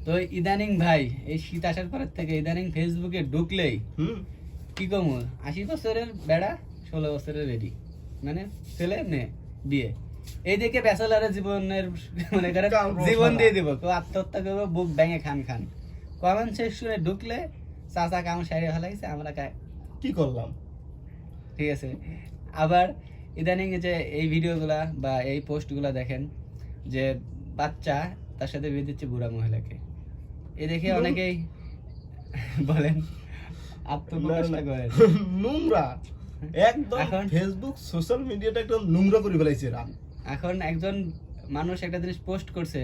তো ইদানিং ভাই এই শীত আসার পর থেকে ইদানিং ফেসবুকে ঢুকলেই কি কমু 80 বছরের বেড়া 16 বছরের রেডি, মানে ছেলে মেয়ে বিয়ে, এই দেখে ব্যাচেলারের জীবনের মানে জীবন দিয়ে দিব, কেউ আত্মহত্যা করবো, বুক ভেঙে খান খান। কমেন্ট সেকশনে ঢুকলে চাচা কাম সারিয়ে ফেলাইছে, আমরা কি করলাম। ঠিক আছে। আবার ইদানিং যে এই ভিডিওগুলা বা এই পোস্টগুলা দেখেন যে বাচ্চা তার সাথে বিয়ে দিচ্ছে বুড়া মহিলাকে, এ দেখে অনেকেই বলেন আত্মপ্রকাশটা করেন নোংরা একদম। এখন ফেসবুক সোশ্যাল মিডিয়াটা একদম নোংরা করে ফেলাইছে এরা। এখন একজন মানুষ একটা জিনিস পোস্ট করছে,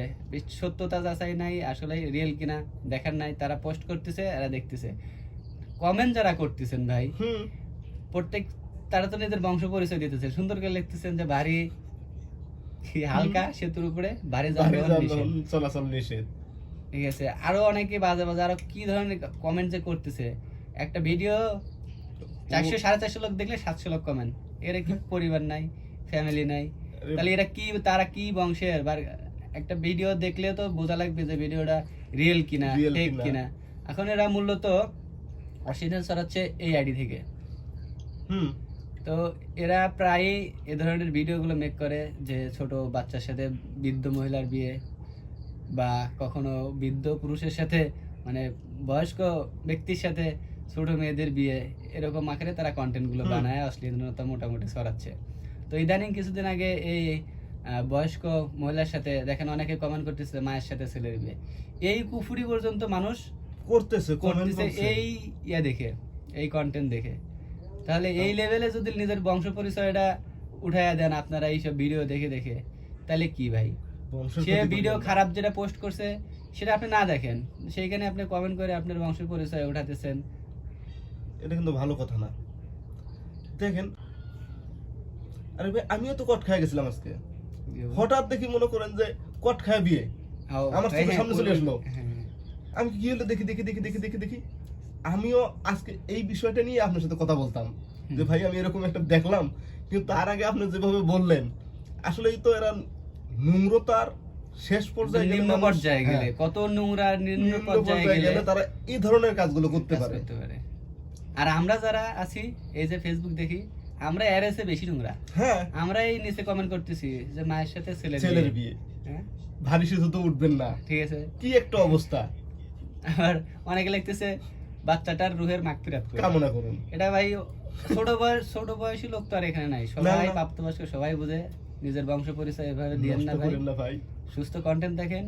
সত্যতা যাচাই নাই, আসলে রিয়েল কিনা দেখার নাই, তারা পোস্ট করতেছে, এরা দেখতেছে। কমেন্ট যারা করতেছেন ভাই, প্রত্যেক তারা তো নিজের বংশ পরিচয় দিতেছে, সুন্দর করে লিখতেছেন যে ভারী হালকা সেতুর উপরে ভারী যানবাহন চলাচল নিষেধ। ঠিক আছে। আরো অনেকে বাজে বাজে আরো কি ধরনের কমেন্ট যে করতেছে, একটা ভিডিও 400 450 লোক দেখলে 700 লোক কমেন্ট, এরা কি পরিবার নাই, ফ্যামিলি নাই, তাহলে এরা কি, তারা কি বংশের? বা একটা ভিডিও দেখলে তো বোঝা লাগবে যে ভিডিওটা রিয়েল কিনা ফেক কিনা। এখন এরা মূলত অশ্লীল ছড়াচ্ছে এই আইডি থেকে। তো এরা প্রায় এ ধরনের ভিডিওগুলো মেক করে যে ছোট বাচ্চার সাথে বৃদ্ধ মহিলার বিয়ে, বা কখনো বৃদ্ধ পুরুষের সাথে মানে বয়স্ক ব্যক্তির সাথে ছোট মেয়েদের বিয়ে, এরকম আকারে তারা কন্টেন্টগুলো বানায় অশ্লীলতা মোটামুটি ছড়াচ্ছে। তো ইদানিং কিছুদিন আগে এই বয়স্ক মহিলার সাথে দেখেন অনেকে কমেন্ট করতেছে মায়ের সাথে ছেলের বিয়ে, এই কুফুরি পর্যন্ত মানুষ করতেছে এই ইয়া দেখে, এই কন্টেন্ট দেখে। তাহলে এই লেভেলে যদি নিজের বংশ পরিচয়টা উঠাইয়া দেন আপনারা এইসব ভিডিও দেখে দেখে, তাহলে কি ভাই? সে ভিডিও খারাপ যেটা পোস্ট করছে সেটা আপনি না দেখেন, সেইখানে আপনি কমেন্ট করে আপনার বংশ পরিচয় উঠাতেছেন, এটা কিন্তু ভালো কথা না। দেখেন, আরে ভাই আমিও তো কট খায় গেছিলাম আজকে, হঠাৎ দেখি মনে করেন যে কট খায় বিয়ে আমার চোখের সামনে চলে আসলো। আমি কি হলো দেখি দেখি দেখি দেখি দেখি দেখি আমিও আজকে এই বিষয়টা নিয়ে আপনার সাথে কথা বলতাম যে ভাই আমি এরকম একটা দেখলাম। কিন্তু তার আগে আপনি যেভাবে বললেন, আসলেই তো এরা নোংরতার শেষ পর্যায়ে নিম্ন পর্যায়ে গেলে, কত নোংরা নিম্ন পর্যায়ে গেলে তারা এই ধরনের কাজগুলো করতে পারে। আর আমরা যারা আছি এই যে ফেসবুক দেখি, আমরা এর এসে বেশি নোংরা। হ্যাঁ, আমরা এই নিচে কমেন্ট করতেছি যে মায়ের সাথে ছেলের বিয়ে, হ্যাঁ ভারী সেতু তো উঠবেন না। ঠিক আছে, কি একটা অবস্থা। আর অনেকে লিখতেছে বাচ্চাটার রুহের মাগফিরাত কামনা করুন। এটা ভাই ছোট বয়সী লোক তো আর এখানে নাই, সবাই প্রাপ্তবয়স্ক, সবাই বুঝে। নিজের বংশ পরিচয় এভাবে দিয়েন না ভাই। ভাই সুস্থ কন্টেন্ট দেখেন।